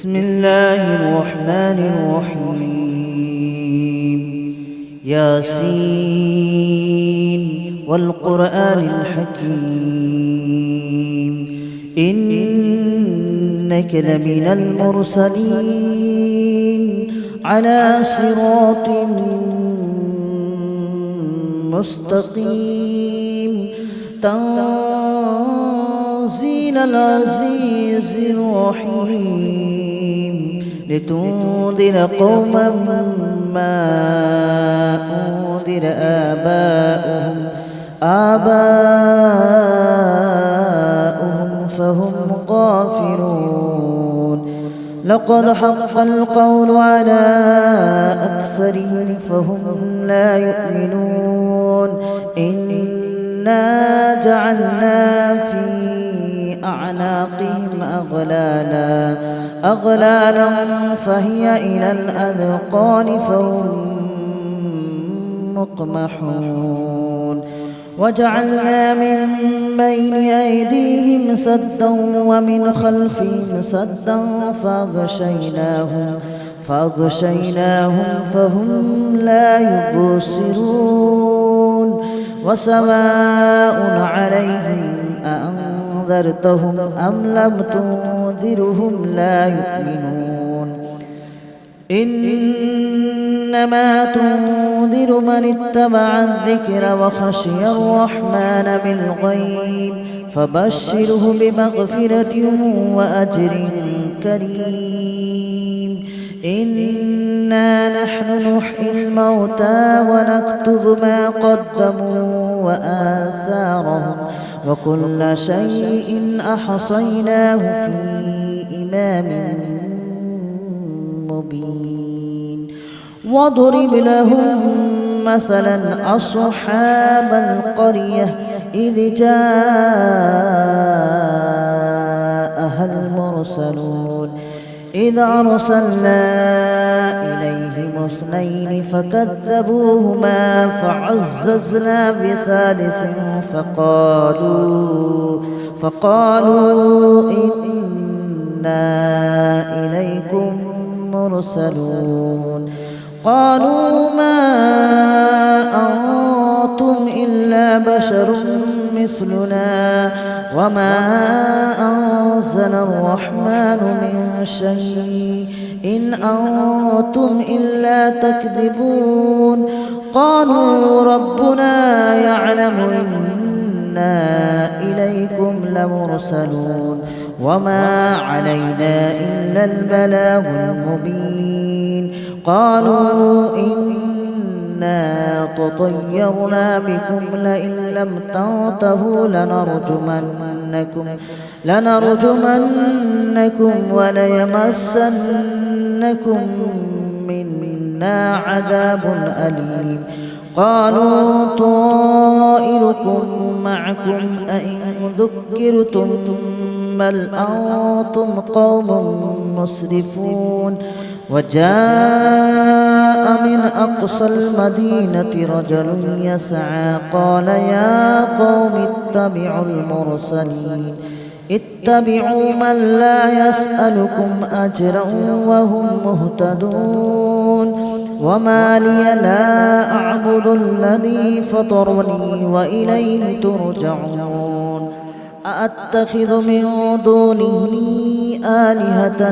بسم الله الرحمن الرحيم ياسين والقرآن الحكيم إنك لمن المرسلين على صراط مستقيم تنزيل العزيز الرحيم لتنذر قوما ما أنذر آباؤهم فهم غافلون لقد حق القول على أكثرهم فهم لا يؤمنون إنا جعلنا في أعناقهم أغلالا فهي إلى الأذقان فهم مقمحون وجعلنا من بين أيديهم سدا ومن خلفهم سدا فأغشيناهم فهم لا يبصرون وسواء عليهم أأنذرتهم أم لم تنذرهم لا يؤمنون إنما تنذر من اتبع الذكر وخشي الرحمن بالغيب فبشره بمغفرة وأجر كريم إنا نحن نحيي الموتى ونكتب ما قدموا وآثارهم وكل شيء أحصيناه في إمام مبين واضرب لهم مثلا أصحاب القرية إذ جاءها المرسلون إذ أرسلنا إليهم اثنين فكذبوهما فعززنا بثالث فقالوا إنا إليكم مرسلون قالوا ما أنتم إلا بشر مثلنا وما أنزل الرحمن من شيء إن أنتم إلا تكذبون قالوا ربنا يعلم إنا إليكم لمرسلون وما علينا إلا البلاغ المبين قالوا إنا تطيرنا بكم لئن لم تنتهوا لنرجمنكم وليمسنكم منا عذاب أليم قالوا طائركم معكم أئن ذكرتم بل أنتم قوم مسرفون وجاء من أقصى المدينة رجل يسعى قال يا قوم اتبعوا من لا يسألكم أجرا وهم مهتدون وما لي لا أعبد الذي فطرني وإليه ترجعون أأتخذ من دونه آلهة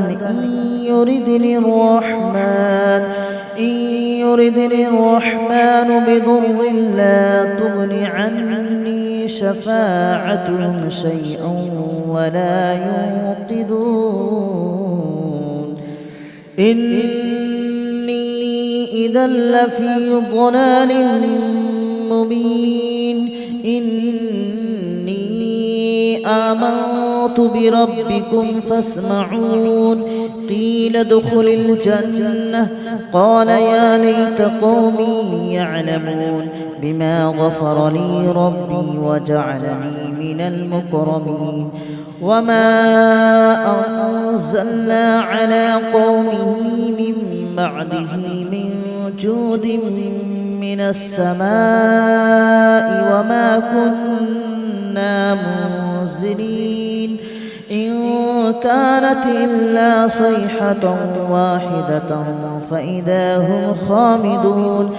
إن يردني الرحمن بضر لا تغن عني شفاعتهم شيئا ولا ينقذون إني إذا لفي ضلال مبين إني آمنت بربكم فاسمعون قيل ادخل الجنة قال يا ليت قومي يعلمون بما غفر لي ربي وجعلني من المكرمين وما أنزلنا على قومه من بعده من جود من السماء وما كنا منزلين إن كانت إلا صيحة واحدة فإذا هم خامدون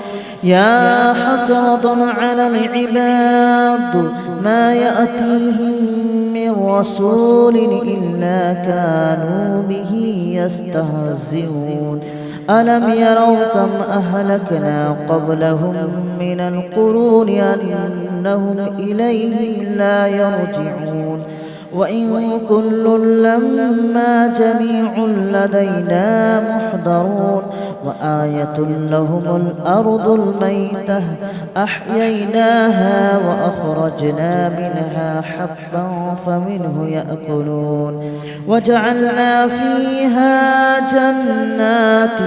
يا حسرة على العباد ما يأتيهم من رسول إلا كانوا به يستهزئون ألم يروا كم أهلكنا قبلهم من القرون أنهم إليهم لا يرجعون وإن كل لما جميع لدينا محضرون وآية لهم الأرض الميتة أحييناها وأخرجنا منها حبا فمنه يأكلون وجعلنا فيها جنات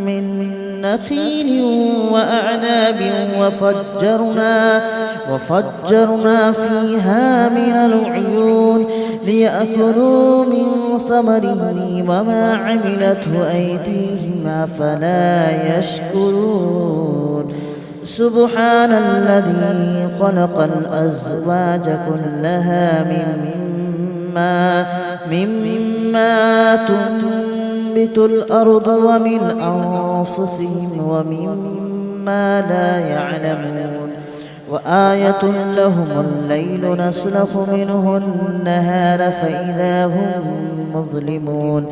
من نخيل وأعناب وفجرنا فيها من العيون ليأكلوا من ثمره وما عملته أيديهم أفلا يشكرون سبحان الذي خلق الأزواج كلها مما تنبت الأرض ومن أنفسهم ومما لا يعلمون وآية لهم الليل نسلخ منه النهار فإذا هم مظلمون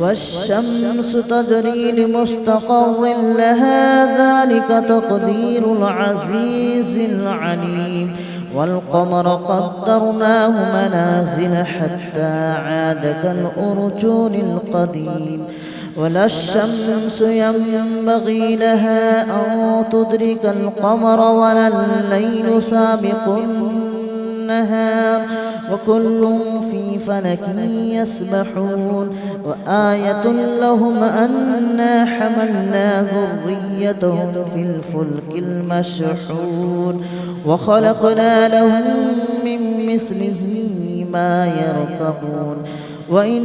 والشمس تجري لمستقر لها ذلك تقدير العزيز العليم والقمر قدرناه منازل حتى عاد كالأرجون القديم ولا الشمس ينبغي لها أن تدرك القمر ولا الليل سابق النهار وكل في فلك يسبحون وآية لهم أنا حملنا ذريتهم في الفلك المشحون وخلقنا لهم من مثله ما يركبون وإن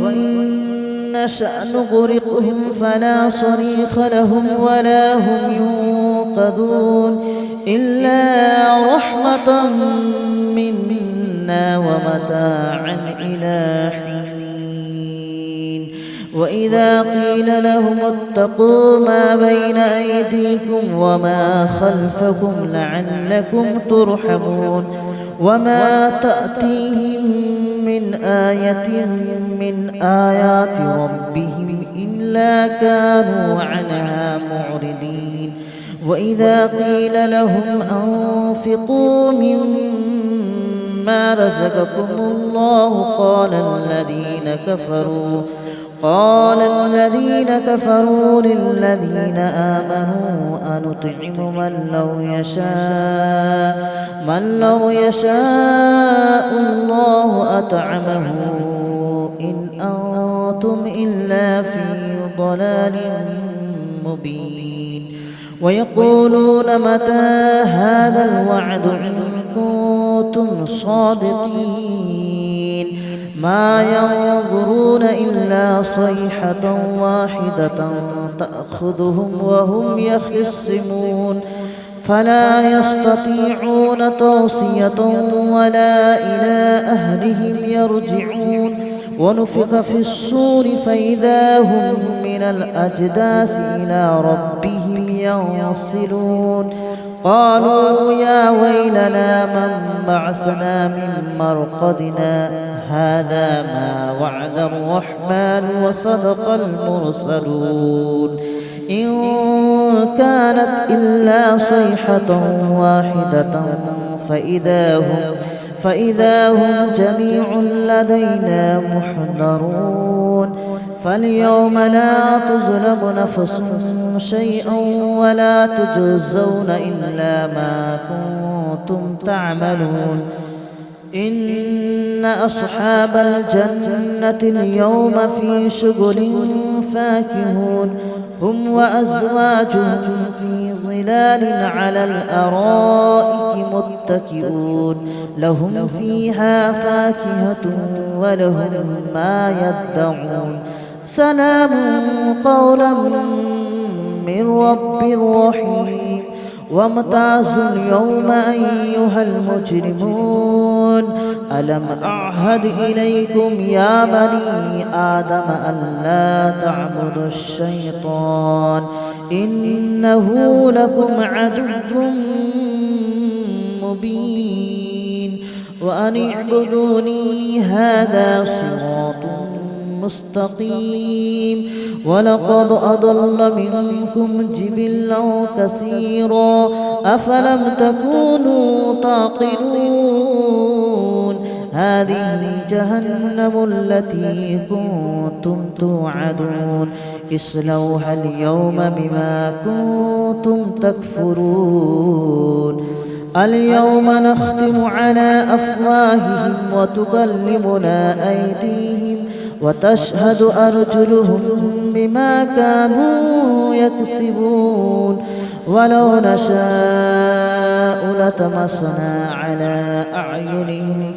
نشأ نغرقهم فلا صريخ لهم ولا هم ينقذون إلا رحمة منا ومتاعا إلى حين وإذا قيل لهم اتقوا ما بين أيديكم وما خلفكم لعلكم ترحمون وما تأتيهم من آية من آيات ربهم إلا كانوا عنها معرضين وإذا قيل لهم أنفقوا مما رزقكم الله قال الذين كفروا للذين آمنوا أنطعم من لو يشاء الله أطعمه إن أنتم إلا في ضلال مبين ويقولون متى هذا الوعد إن كنتم صادقين ما ينظرون إلا صيحة واحدة تأخذهم وهم يخصمون فلا يستطيعون توصية ولا إلى أهلهم يرجعون ونفخ في الصور فإذا هم من الأجداث إلى ربهم ينسلون قالوا يا ويلنا من بعثنا من مرقدنا هذا ما وعد الرحمن وصدق المرسلون إن كانت إلا صيحة واحدة فإذا هم جميع لدينا محضرون فاليوم لا تظلم نفس شيئا ولا تجزون إلا ما كنتم تعملون إن أصحاب الجنة اليوم في شغل فاكهون هم وأزواجهم في ظلال على الأرائك متكئون لهم فيها فاكهة ولهم ما يدعون سلام قولا من رب رحيم وامتازوا اليوم أيها المجرمون ألم أعهد إليكم يا بني آدم ألا تعبدوا الشيطان إنه لكم عدو مبين وأن اعبدوني هذا صراط مستقيم ولقد أضل منكم جبلا كثيرا أفلم تكونوا تعقلون هذه جهنم التي كنتم توعدون اصلوها اليوم بما كنتم تكفرون اليوم نختم على أفواههم وتكلمنا أيديهم وتشهد أرجلهم بما كانوا يكسبون ولو نشاء لطمسنا على أعينهم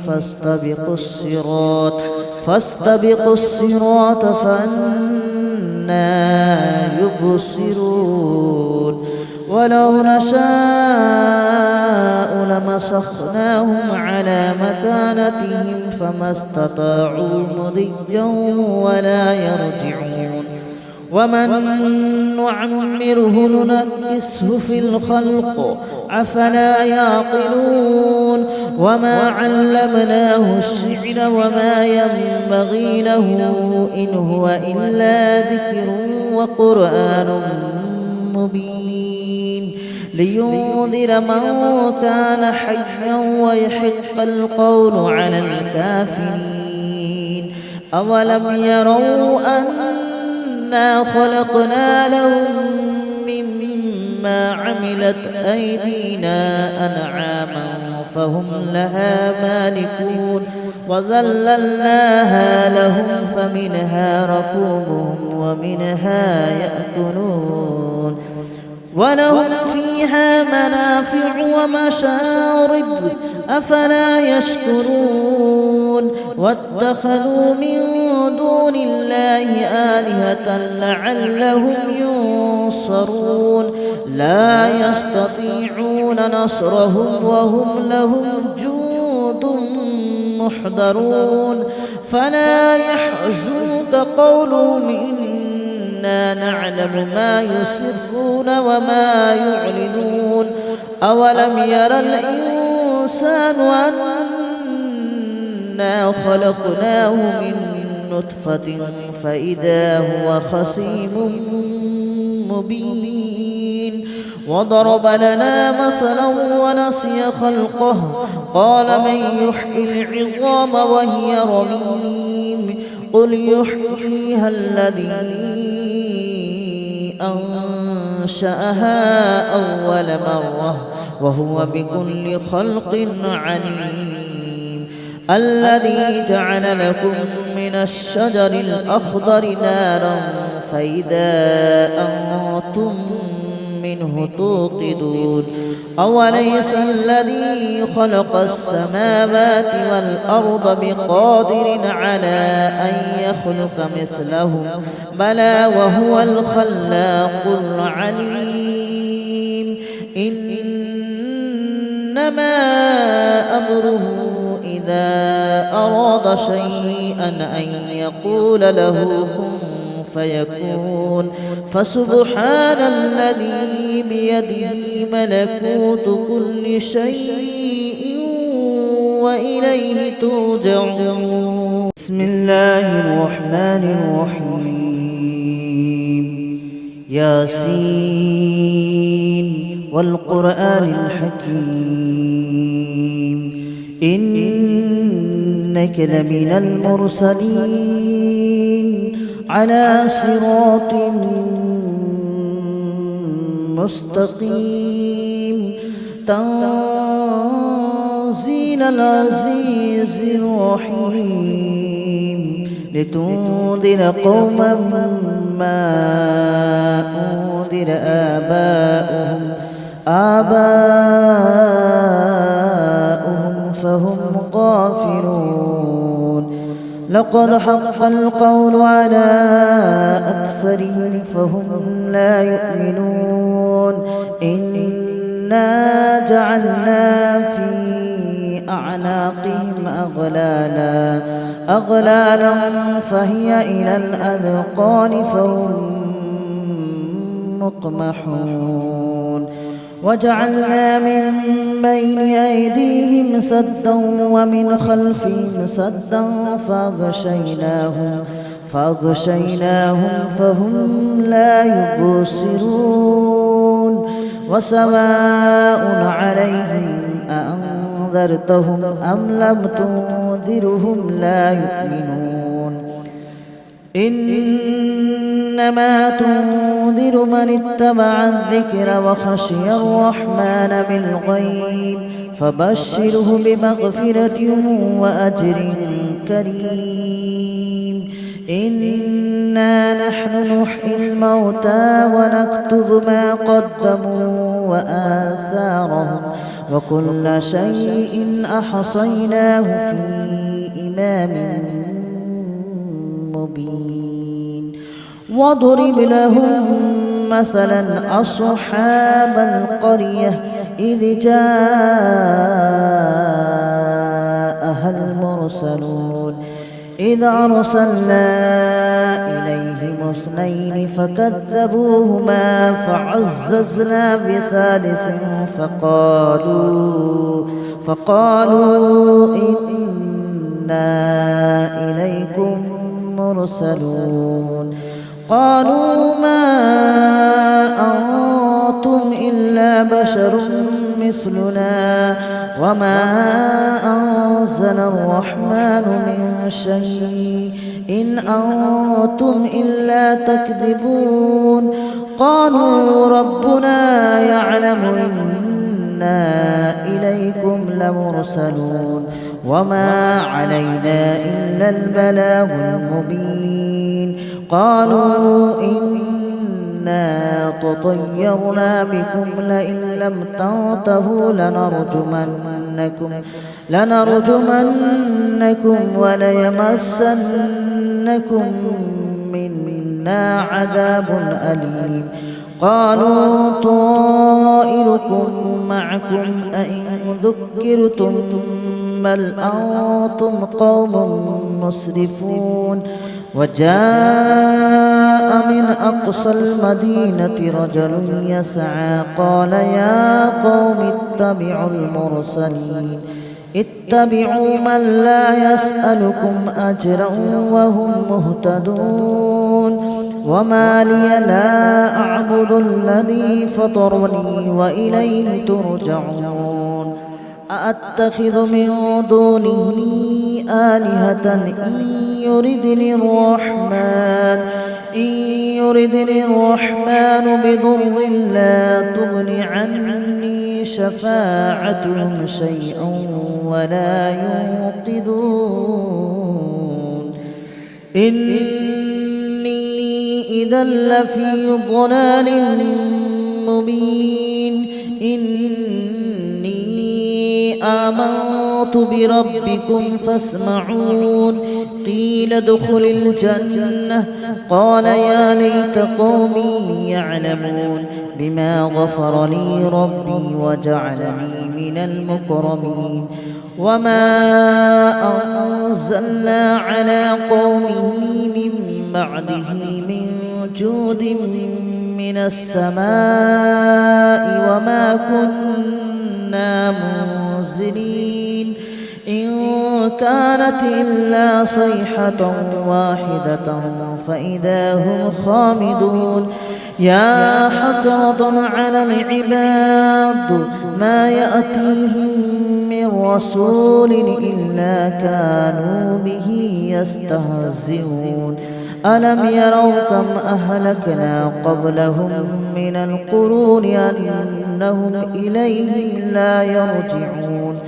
فاستبقوا الصراط فأنى يبصرون ولو نشاء لمسخناهم على مكانتهم فما استطاعوا مضيا ولا يرجعون ومن نعمره ننكسه في الخلق أفلا يعقلون وما علمناه الشعر وما ينبغي له إن هو إلا ذكر وقرآن مبين لينذر من كان حيا ويحق القول على الكافرين أولم يروا أنا خلقنا لهم مما عملت أيدينا أنعاما فهم لها مالكون وذللناها لهم فمنها ركوبهم ومنها يأكلون ولهم فيها منافع ومشارب أفلا يشكرون واتخذوا من دون الله آلهة لعلهم ينصرون لا يستطيعون نصرهم وهم لهم جند محضرون فلا يحزنك قولهم إنا نعلم ما يسرون وما يعلنون أولم ير الإنسان أنا خلقناه من نطفة فإذا هو خصيم مبين وضرب لنا مثلا ونسي خلقه قال من يحيي العظام وهي رميم قل يحييها الذي أنشأها أول مرة وهو بكل خلق عليم الذي جعل لكم من الشجر الأخضر نارا فإذا أنتم منه توقدون أوليس الذي خلق السماوات والأرض بقادر على أن يخلق مثلهم بلى وهو الخلاق العليم إنما أمره إذا أراد شيئا أن يقول له كن فيكون فسبحان الذي بيده ملكوت كل شيء وإليه ترجعون بسم الله الرحمن الرحيم ياسين والقرآن الحكيم إنك لمن المرسلين على صراط مستقيم تنزيل العزيز الرحيم لتنذر قوما ما أنذر آباؤهم فهم غافلون لقد حق القول على أكثرهم فهم لا يؤمنون إنا جعلنا في أعناقهم أغلالا فهي إلى الأذقان فهم مقمحون وجعلنا من بين أيديهم سدا ومن خلفهم سدا فأغشيناهم فهم لا يبصرون وسواء عليهم أأنذرتهم أم لم تنذرهم لا يؤمنون إنما تنذر من اتبع الذكر وخشي الرحمن بالغيب فبشره بمغفرة وأجر كريم إنا نحن نحيي الموتى ونكتب ما قدموا وآثارهم وكل شيء أحصيناه في إمام مبين واضرب لهم مثلا أصحاب القرية إذ جاءها المرسلون إذ أرسلنا إليهم اثنين فكذبوهما فعززنا بثالث فقالوا إنا إليكم مرسلون قالوا ما أنتم إلا بشر مثلنا وما أنزل الرحمن من شيء إن أنتم إلا تكذبون قالوا ربنا يعلم إنا إليكم لمرسلون وما علينا إلا البلاغ المبين قالوا إنا تطيرنا بكم لئن لم تنتهوا لنرجمنكم وليمسنكم منا عذاب أليم قالوا طائركم معكم أئن ذكرتم بل أنتم قوم مسرفون وجاء من أقصى المدينة رجل يسعى قال يا قوم اتبعوا من لا يسألكم أجرا وهم مهتدون وما لي لا أعبد الذي فطرني وإليه ترجعون أأتخذ من دونه آلهة إن يردني الرحمن بضر لا تغن عني شفاعتهم شيئا ولا ينقذون إني إذا لفي ضلال مبين إني آمنت بربكم فاسمعون قيل ادخل الجنة قال يا ليت قومي يعلمون بما غفر لي ربي وجعلني من المكرمين وما أنزلنا على قومه من بعده من جود من السماء وما كنا منزلين إن كانت إلا صيحة واحدة فإذا هم خامدون يا حسرة على العباد ما يأتيهم من رسول إلا كانوا به يستهزئون ألم يروا كم أهلكنا قبلهم من القرون أنهم إليهم لا يرجعون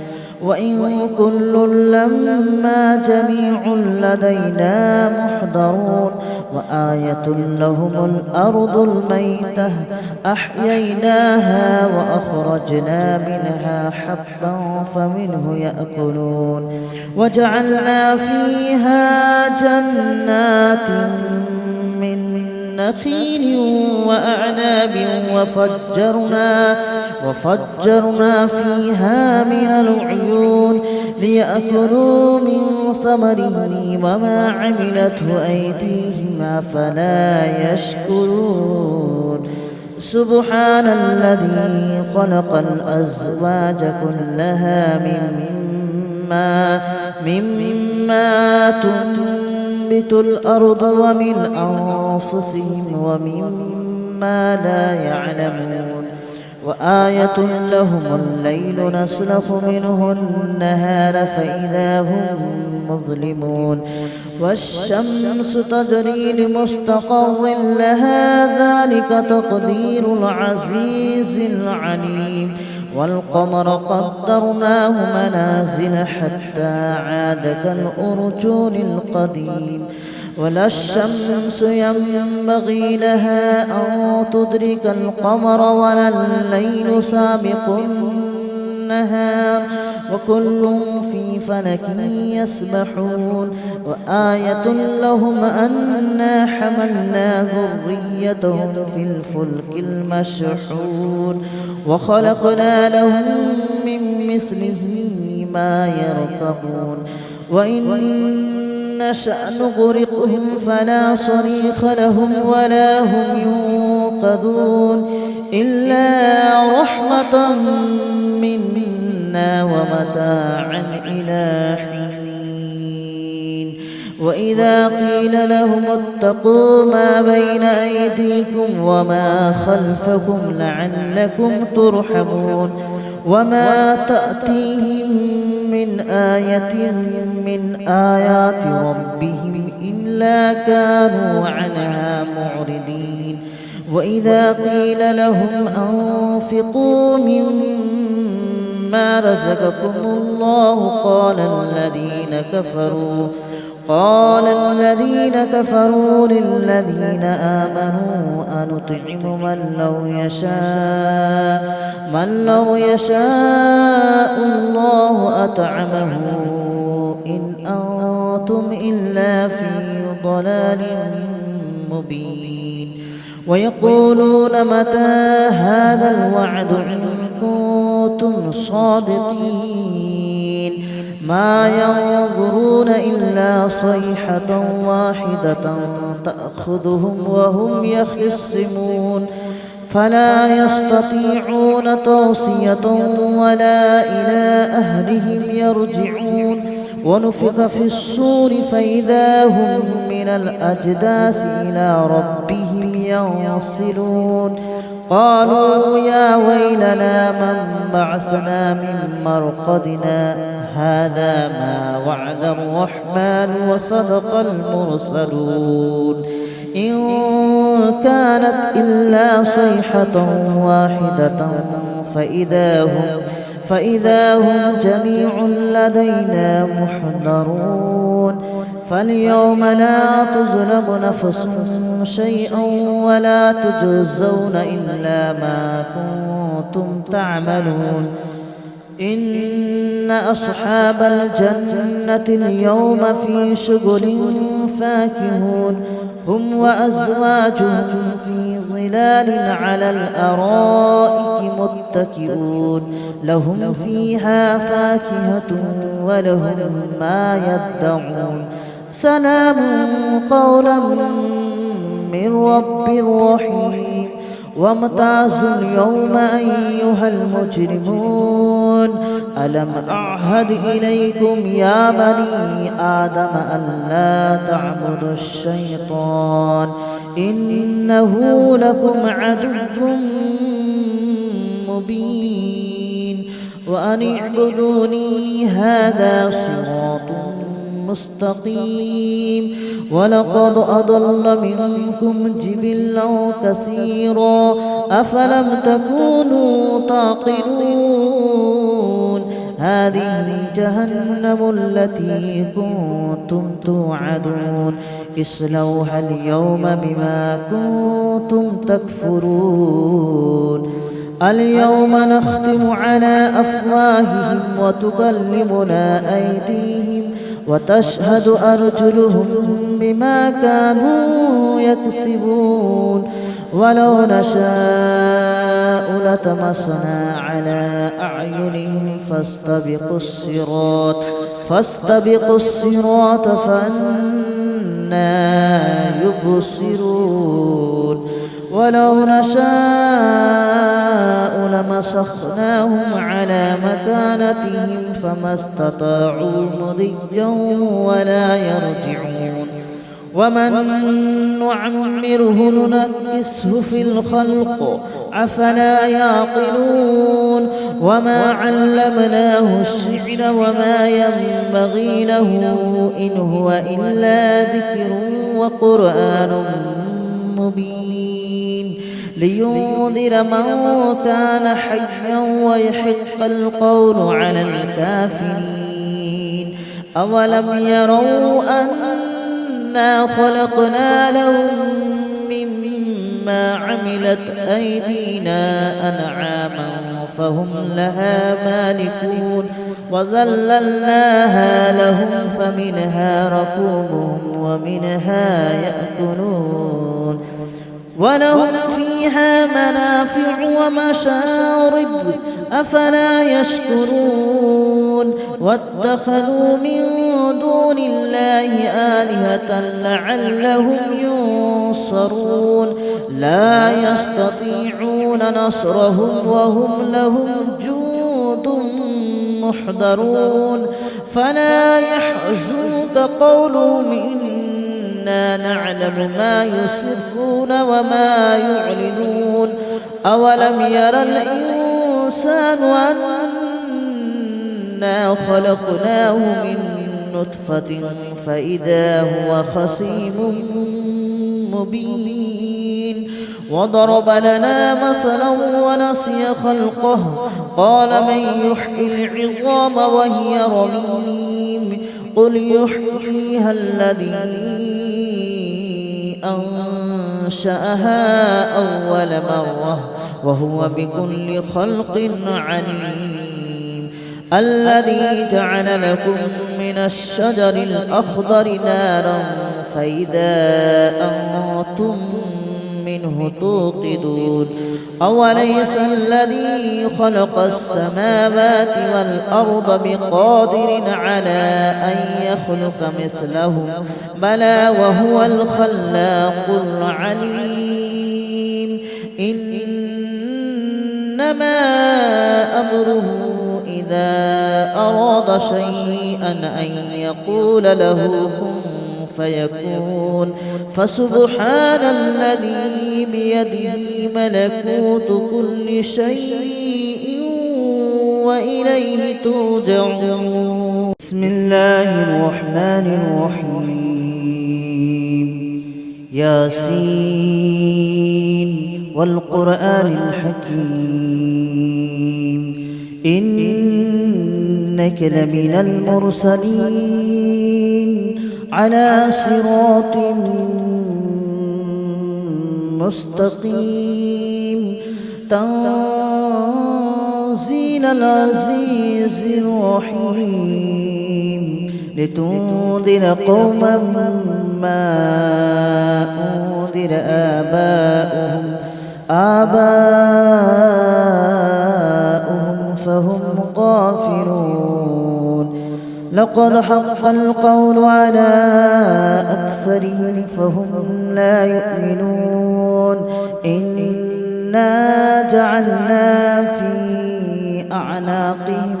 وإن كل لما جميع لدينا محضرون وآية لهم الأرض الميتة أحييناها وأخرجنا منها حبا فمنه يأكلون وجعلنا فيها جنات من نخيل وأعناب وفجرنا فيها من العيون ليأكلوا من ثمره وما عملته أيديهم أفلا يشكرون سبحان الذي خلق الأزواج كلها مما تنبت الأرض ومن أنفسهم ومما لا يعلمون وآية لهم الليل نسلخ منه النهار فإذا هم مظلمون والشمس تجري لمستقر لها ذلك تقدير العزيز العليم والقمر قدرناه منازل حتى عاد كالأرجون القديم ولا الشمس ينبغي لها أن تدرك القمر ولا الليل سابق النهار وكل في فلك يسبحون وآية لهم أنا حملنا ذريتهم في الفلك المشحون وخلقنا لهم من مثله ما يركبون وإن نشأ نغرقهم فلا صريخ لهم ولا هم ينقذون إلا رحمة منا ومتاعا إلى حين وإذا قيل لهم اتقوا ما بين أيديكم وما خلفكم لعلكم ترحمون وما تأتيهم من آية من آيات ربهم إلا كانوا عنها معرضين وإذا قيل لهم أنفقوا مما رزقكم الله قال الذين كفروا للذين آمنوا أنطعم من لو يشاء الله أطعمه إن أنتم إلا في ضلال مبين ويقولون متى هذا الوعد إن كنتم صادقين ما ينظرون إلا صيحة واحدة تأخذهم وهم يخصمون فلا يستطيعون توصية ولا إلى أهلهم يرجعون ونفخ في الصور فإذا هم من الأجداث إلى ربهم ينصلون قالوا يا ويلنا من بعثنا من مرقدنا هذا ما وعد الرحمن وصدق المرسلون إن كانت إلا صيحة واحدة فإذا هم جميع لدينا محضرون فاليوم لا تظلم نفس شيئا ولا تجزون إلا ما كنتم تعملون إن أصحاب الجنة اليوم في شغل فاكهون هم وأزواجهم في ظلال على الأرائك متكئون لهم فيها فاكهة ولهم ما يدعون سلام قولا من رب رحيم وامتازوا اليوم أيها المجرمون ألم أعهد إليكم يا بني آدم ألا تعبدوا الشيطان إنه لكم عدو مبين وأن اعبدوني هذا صراط مستقيم ولقد أضل منكم جبلا كثيرا أفلم تكونوا تعقلون هذه جهنم التي كنتم توعدون اصلوها اليوم بما كنتم تكفرون اليوم نختم على أفواههم وتكلمنا أيديهم وتشهد أرجلهم بما كانوا يكسبون ولو نشاء لطمسنا على أعينهم فاستبقوا الصراط فأنى يبصرون ولو نشاء لمسخناهم على مكانتهم فما استطاعوا مضيا ولا يرجعون ومن نعمره ننكسه في الخلق أفلا يعقلون وما علمناه الشعر وما ينبغي له إن هو إلا ذكر وقرآن مبين لينذر من كان حيا ويحق القول على الكافرين أولم يروا أنا خلقنا لهم مما عملت أيدينا أنعاما فهم لها مالكون وذللناها لهم فمنها ركوبهم ومنها يأكلون ولهم فيها منافع ومشارب أفلا يشكرون واتخذوا من دون الله آلهة لعلهم ينصرون لا يستطيعون نصرهم وهم لهم جند محضرون فلا يحزنك قولهم إنا نعلم ما يسرون وما يعلنون أولم ير الإنسان أنا خلقناه من نطفة فإذا هو خصيم مبين وضرب لنا مثلا ونسي خلقه قال من يحيي العظام وهي رميم قل يحييها الذي أنشأها أول مرة وهو بكل خلق عليم الذي جعل لكم من الشجر الأخضر نارا فإذا أنتم منه توقدون أوليس الذي خلق السماوات والأرض بقادر على أن يخلق مثلهم بلى وهو الخلاق العليم إنما أمره إذا أراد شيئا أن يقول له كن فيكون فسبحان الذي بيده ملكوت كل شيء وإليه ترجعون بسم الله الرحمن الرحيم ياسين والقرآن الحكيم إنك لمن المرسلين على صراط مستقيم تنزيل العزيز الرحيم لتنذر قوما ما أنذر آباؤهم فهم غافلون لقد حق القول على أكثرهم فهم لا يؤمنون إنا جعلنا في أعناقهم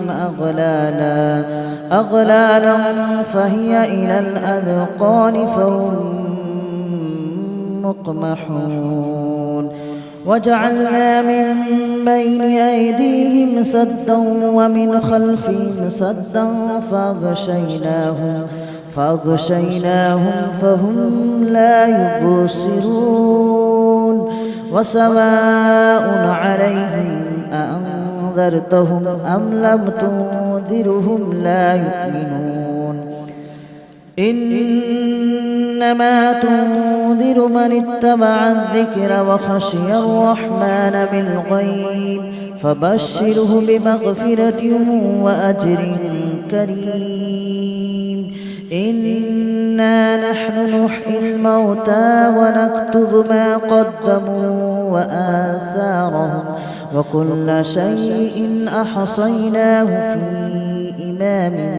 أغلالا فهي إلى الأذقان فهم مقمحون وجعلنا من بين أيديهم سدا ومن خلفهم سدا فأغشيناهم فهم لا يبصرون وسواء عليهم أأنذرتهم أم لم تنذرهم لا يؤمنون إنما تنذر من اتبع الذكر وخشي الرحمن بالغيب فبشره بمغفرة وأجر كريم إنا نحن نحيي الموتى ونكتب ما قدموا وآثارهم وكل شيء أحصيناه في إمام